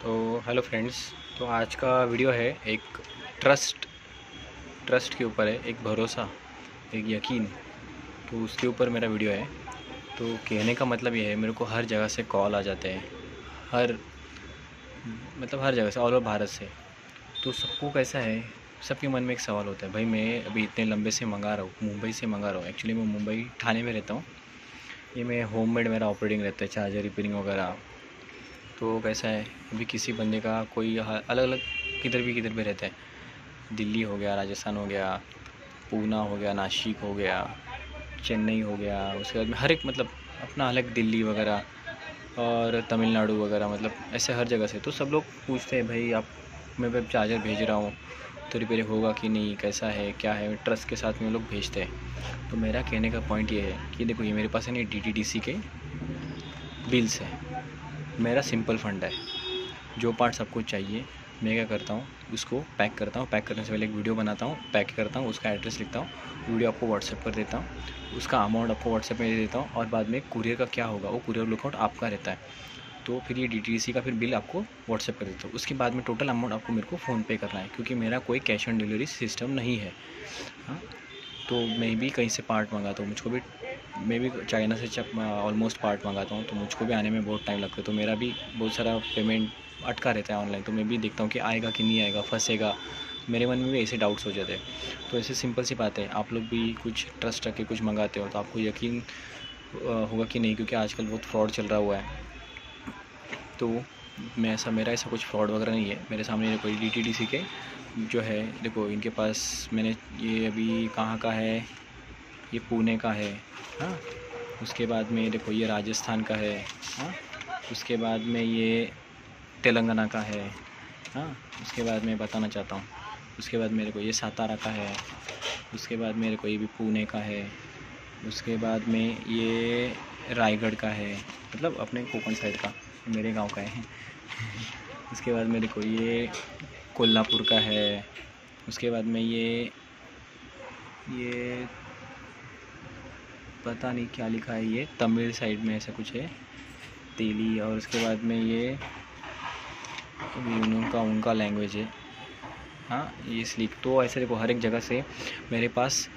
तो hello friends. तो आज का वीडियो है एक ट्रस्ट के ऊपर है, एक भरोसा, एक यकीन। तो उसके ऊपर मेरा वीडियो है। तो कहने का मतलब ये है, मेरे को हर जगह से कॉल आ जाते हैं, हर हर जगह से, ऑल ओवर भारत से। तो सबको कैसा है, सबके मन में एक सवाल होता है, भाई मैं अभी इतने लंबे से मंगा रहा हूँ, मुंबई से मंगा रहा हूँ। एक्चुअली मैं मुंबई ठाणे में रहता हूँ। ये मैं होममेड मेरा ऑपरेटिंग रहता है, चार्जर रिपेयरिंग वगैरह। तो कैसा है, अभी किसी बंदे का कोई अलग अलग किधर भी रहता है। दिल्ली हो गया, राजस्थान हो गया, पूना हो गया, नासिक हो गया, चेन्नई हो गया, उसके बाद में हर एक अपना अलग, दिल्ली वगैरह और तमिलनाडु वगैरह, ऐसे हर जगह से। तो सब लोग पूछते हैं, भाई आप, मैं वेब चार्जर भेज रहा हूँ तो रिपेयर होगा कि नहीं, कैसा है क्या है, ट्रस्ट के साथ में लोग भेजते हैं। तो मेरा कहने का पॉइंट ये है कि देखो, ये मेरे पास है नहीं, DTDC के बिल्स है। मेरा सिंपल फंड है, जो पार्ट्स आपको चाहिए मैं क्या करता हूँ, उसको पैक करता हूँ। पैक करने से पहले एक वीडियो बनाता हूँ, पैक करता हूँ, उसका एड्रेस लिखता हूँ, वीडियो आपको व्हाट्सएप कर देता हूँ, उसका अमाउंट आपको व्हाट्सएप में दे देता हूँ। और बाद में कुरियर का क्या होगा, वो कुरियर लुकआउट आपका रहता है। तो फिर ये DTDC का फिर बिल आपको व्हाट्सएप कर देता हूँ। उसके बाद में टोटल अमाउंट आपको मेरे को फ़ोनपे करना है, क्योंकि मेरा कोई कैश ऑन डिलीवरी सिस्टम नहीं है। हाँ, तो मैं भी कहीं से पार्ट मंगाता हूँ, मुझको भी, मैं भी चाइना से ऑलमोस्ट पार्ट मंगाता हूँ, तो मुझको भी आने में बहुत टाइम लगता है। तो मेरा भी बहुत सारा पेमेंट अटका रहता है ऑनलाइन। तो मैं भी देखता हूँ कि आएगा कि नहीं आएगा, फंसेगा। मेरे मन में भी ऐसे डाउट्स हो जाते हैं। तो ऐसे सिंपल सी बात है, आप लोग भी कुछ ट्रस्ट रख के कुछ मंगाते हो तो आपको यकीन होगा कि नहीं, क्योंकि आजकल बहुत फ्रॉड चल रहा हुआ है। तो मेरा ऐसा कुछ फ्रॉड वगैरह नहीं है। मेरे सामने कोई DTDC के जो है, देखो इनके पास मैंने, ये अभी कहाँ का है, ये पुणे का है। हाँ, उसके बाद में देखो ये राजस्थान का है। हाँ, उसके बाद में ये तेलंगाना का है। हाँ, उसके बाद मैं बताना चाहता हूँ, उसके बाद मेरे को ये सातारा का है। उसके बाद मेरे को ये भी पुणे का है। उसके बाद में ये रायगढ़ का है, अपने कोकण साइड का, मेरे गांव का है। उसके बाद मेरे को ये कोल्हापुर का है। उसके बाद में ये पता नहीं क्या लिखा है, ये तमिल साइड में ऐसा कुछ है, तेली। और उसके बाद में ये उनका लैंग्वेज है। हाँ, ये स्लीक। तो ऐसे देखो, हर एक जगह से मेरे पास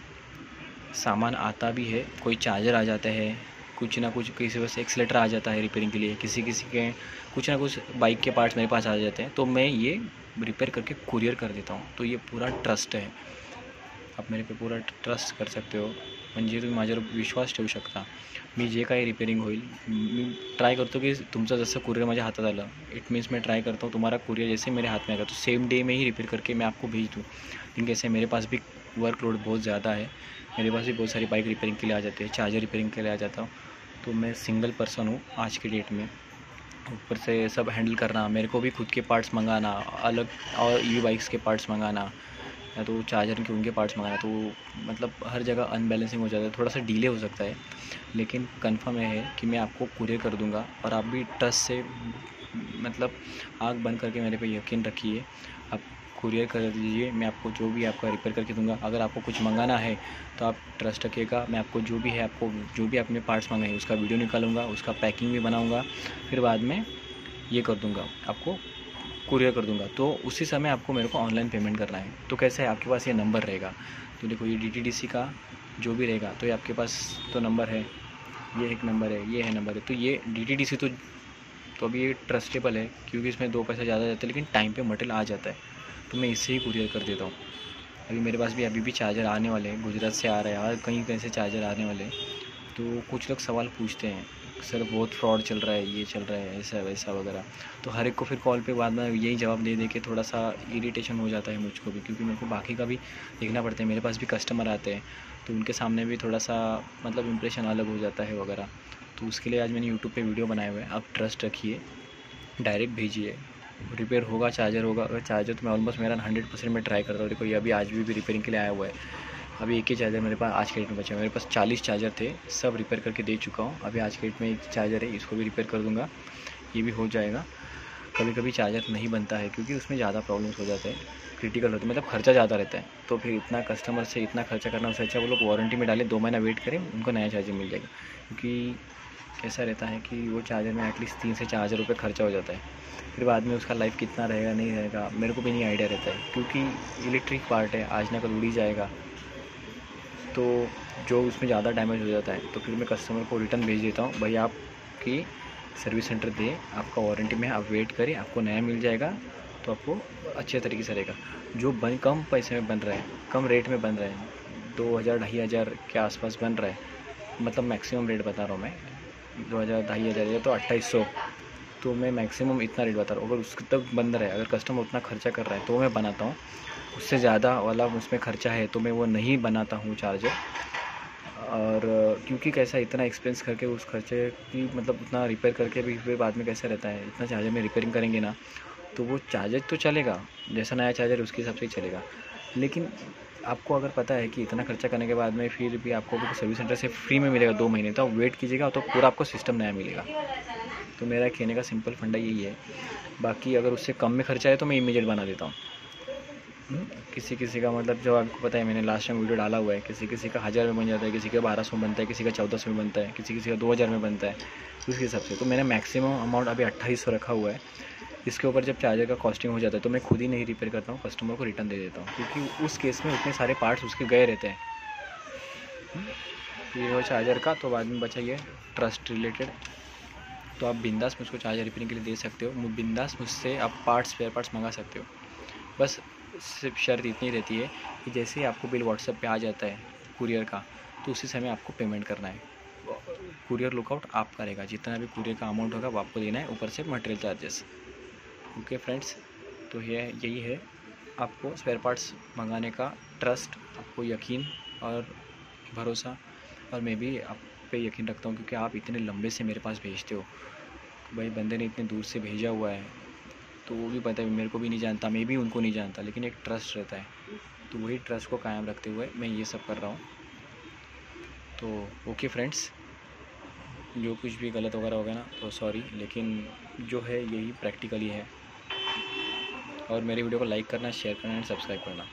सामान आता भी है। कोई चार्जर आ जाता है, कुछ ना कुछ, किसी वजह से एक्सीलेटर आ जाता है रिपेयरिंग के लिए, किसी के कुछ ना कुछ बाइक के पार्ट्स मेरे पास आ जाते हैं, तो मैं ये रिपेयर करके कुरियर कर देता हूँ। तो ये पूरा ट्रस्ट है, आप मेरे पे पूरा ट्रस्ट कर सकते हो, म्हणजे तुम्ही माझ्यावर विश्वास ठेवू शकता। मी जे काही रिपेयरिंग होईल, मी ट्राय करतो की तुमचं जसं कुरियर माझ्या हातात आलं, इट मीन्स मैं ट्राई करता हूँ तुम्हारा कुरियर जैसे मेरे हाथ में आएगा तो सेम डे में ही रिपेयर करके मैं आपको भेज दूँ। लेकिन कैसे, मेरे पास भी वर्कलोड बहुत ज़्यादा है, मेरे पास भी बहुत सारी बाइक रिपेयरिंग के लिए आ जाती है, चार्जर रिपेयरिंग के लिए आ जाता हूँ। तो मैं सिंगल पर्सन हूँ आज की डेट में, ऊपर से सब हैंडल करना, मेरे को भी खुद के पार्ट्स मंगाना अलग, और EV बाइक्स के पार्ट्स मंगाना, या तो चार्जर के उनके पार्ट्स मंगाना। तो हर जगह अनबैलेंसिंग हो जाता है, थोड़ा सा डिले हो सकता है, लेकिन कंफर्म है कि मैं आपको कुरियर कर दूंगा। और आप भी ट्रस्ट से आँख बंद करके मेरे पे यकीन रखिए, आप कुरियर कर दीजिए, मैं आपको जो भी आपका रिपेयर करके दूंगा। अगर आपको कुछ मंगाना है तो आप ट्रस्ट रखिएगा, मैं आपको जो भी है, आपको जो भी आपने पार्ट्स मंगाए उसका वीडियो निकालूंगा, उसका पैकिंग भी बनाऊँगा, फिर बाद में ये कर दूँगा, आपको कुरियर कर दूंगा। तो उसी समय आपको मेरे को ऑनलाइन पेमेंट करना है। तो कैसा है, आपके पास ये नंबर रहेगा। तो देखो, ये DTDC का जो भी रहेगा, तो ये आपके पास तो नंबर है, ये एक नंबर है, ये है नंबर है। तो ये DTDC तो अभी ये ट्रस्टेबल है, क्योंकि इसमें 2 पैसा ज़्यादा जाता है, लेकिन टाइम पे मटेरियल आ जाता है, तो मैं इससे ही कुरियर कर देता हूँ। अभी मेरे पास भी अभी भी चार्जर आने वाले हैं, गुजरात से आ रहे हैं और कहीं कहीं से चार्जर आने वाले हैं। तो कुछ लोग सवाल पूछते हैं, सर बहुत फ्रॉड चल रहा है, ये चल रहा है, ऐसा वैसा वगैरह। तो हर एक को फिर कॉल पे बाद में यही जवाब दे दे के थोड़ा सा इरिटेशन हो जाता है मुझको भी, क्योंकि मेरे को बाकी का भी देखना पड़ता है। मेरे पास भी कस्टमर आते हैं, तो उनके सामने भी थोड़ा सा इंप्रेशन अलग हो जाता है वगैरह। तो उसके लिए आज मैंने यूट्यूब पे वीडियो बनाए हुए हैं। आप ट्रस्ट रखिए, डायरेक्ट भेजिए, रिपेयर होगा, चार्जर होगा। अगर चार्जर तो मैं ऑलमोस्ट मेरा 100% में ट्राई करता हूँ। देखो, ये अभी आज भी रिपेयरिंग के लिए आया हुआ है। अभी एक ही चार्जर मेरे पास आज के डेट में बचा है। मेरे पास 40 चार्जर थे, सब रिपेयर करके दे चुका हूँ। अभी आज के डेट में एक चार्जर है, इसको भी रिपेयर कर दूँगा, ये भी हो जाएगा। कभी कभी चार्जर नहीं बनता है, क्योंकि उसमें ज़्यादा प्रॉब्लम्स हो जाते हैं, क्रिटिकल होते हैं, खर्चा ज़्यादा रहता है। तो फिर इतना कस्टमर से इतना खर्चा करना, उससे अच्छा वो लोग वारंटी में डालें, 2 महीना वेट करें, उनको नया चार्जर मिल जाएगा। क्योंकि कैसा रहता है कि वो चार्जर में एटलीस्ट 3 से 4 हज़ार रुपये खर्चा हो जाता है। फिर बाद में उसका लाइफ कितना रहेगा नहीं रहेगा मेरे को भी नहीं आइडिया रहता है, क्योंकि इलेक्ट्रिक पार्ट है, आज ना कल उड़ ही जाएगा। तो जो उसमें ज़्यादा डैमेज हो जाता है तो फिर मैं कस्टमर को रिटर्न भेज देता हूँ, भाई आपकी सर्विस सेंटर दे, आपका वारंटी में, आप वेट करें, आपको नया मिल जाएगा तो आपको अच्छे तरीके से रहेगा। जो कम पैसे में बन रहा है, कम रेट में बन रहा है, 2000 2,500 के आसपास बन रहा है, मतलब मैक्सिमम रेट बता रहा हूँ मैं, 2000 2,500 या तो 2800, तो मैं मैक्सिमम इतना रेट बता रहा हूँ। अगर उसके तक बन रहा है, अगर कस्टमर उतना खर्चा कर रहा है तो मैं बनाता हूँ। उससे ज़्यादा वाला उसमें खर्चा है तो मैं वो नहीं बनाता हूँ चार्जर। और क्योंकि कैसा इतना एक्सपेंस करके उस खर्चे की, मतलब उतना रिपेयर करके भी फिर बाद में कैसा रहता है, इतना चार्जर में रिपेयरिंग करेंगे ना तो वो चार्जर तो चलेगा, जैसा नया चार्जर उसके हिसाब से ही चलेगा। लेकिन आपको अगर पता है कि इतना खर्चा करने के बाद में फिर भी आपको सर्विस सेंटर से फ्री में मिलेगा 2 महीने, तो आप वेट कीजिएगा तो पूरा आपको सिस्टम नया मिलेगा। तो मेरा कहने का सिंपल फंडा यही है। बाकी अगर उससे कम में खर्चा है तो मैं इमीडिएट बना देता हूँ। किसी किसी का मतलब जो आपको पता है, मैंने लास्ट टाइम वीडियो डाला हुआ है, किसी किसी का 1000 में बन जाता है, किसी का 1200 में बनता है, किसी का 1400 में बनता है, किसी किसी का 2000 में बनता है, उसके हिसाब से। तो मैंने मैक्सिमम अमाउंट अभी 2800 रखा हुआ है। इसके ऊपर जब चार्जर का कॉस्टिंग हो जाता है तो मैं खुद ही नहीं रिपेयर करता हूँ, कस्टमर को रिटर्न दे देता हूँ, क्योंकि उस केस में उतने सारे पार्ट्स उसके गए रहते हैं। ये वो चार्जर का। तो बाद में बचा ये ट्रस्ट रिलेटेड। तो आप बिंदास मुझको चार्जर रिपेयरिंग के लिए दे सकते हो, बिंदास मुझसे आप स्पेयर पार्ट्स मंगा सकते हो। बस सिर्फ शर्त इतनी रहती है कि जैसे ही आपको बिल व्हाट्सएप पे आ जाता है कुरियर का, तो उसी समय आपको पेमेंट करना है। कुरियर लुकआउट आप करेगा, जितना भी कुरियर का अमाउंट होगा वो आपको देना है, ऊपर से मटेरियल चार्जेस। ओके फ्रेंड्स, तो यही है आपको स्पेयर पार्ट्स मंगाने का ट्रस्ट, आपको यकीन और भरोसा। और मैं भी आप पे यकीन रखता हूँ, क्योंकि आप इतने लंबे से मेरे पास भेजते हो। भाई बंदे ने इतने दूर से भेजा हुआ है, तो वो भी पता है, मेरे को भी नहीं जानता, मैं भी उनको नहीं जानता, लेकिन एक ट्रस्ट रहता है। तो वही ट्रस्ट को कायम रखते हुए मैं ये सब कर रहा हूँ। तो ओके फ्रेंड्स, जो कुछ भी गलत वगैरह होगा ना तो सॉरी, लेकिन जो है यही प्रैक्टिकली है। और मेरी वीडियो को लाइक करना, शेयर करना एंड सब्सक्राइब करना।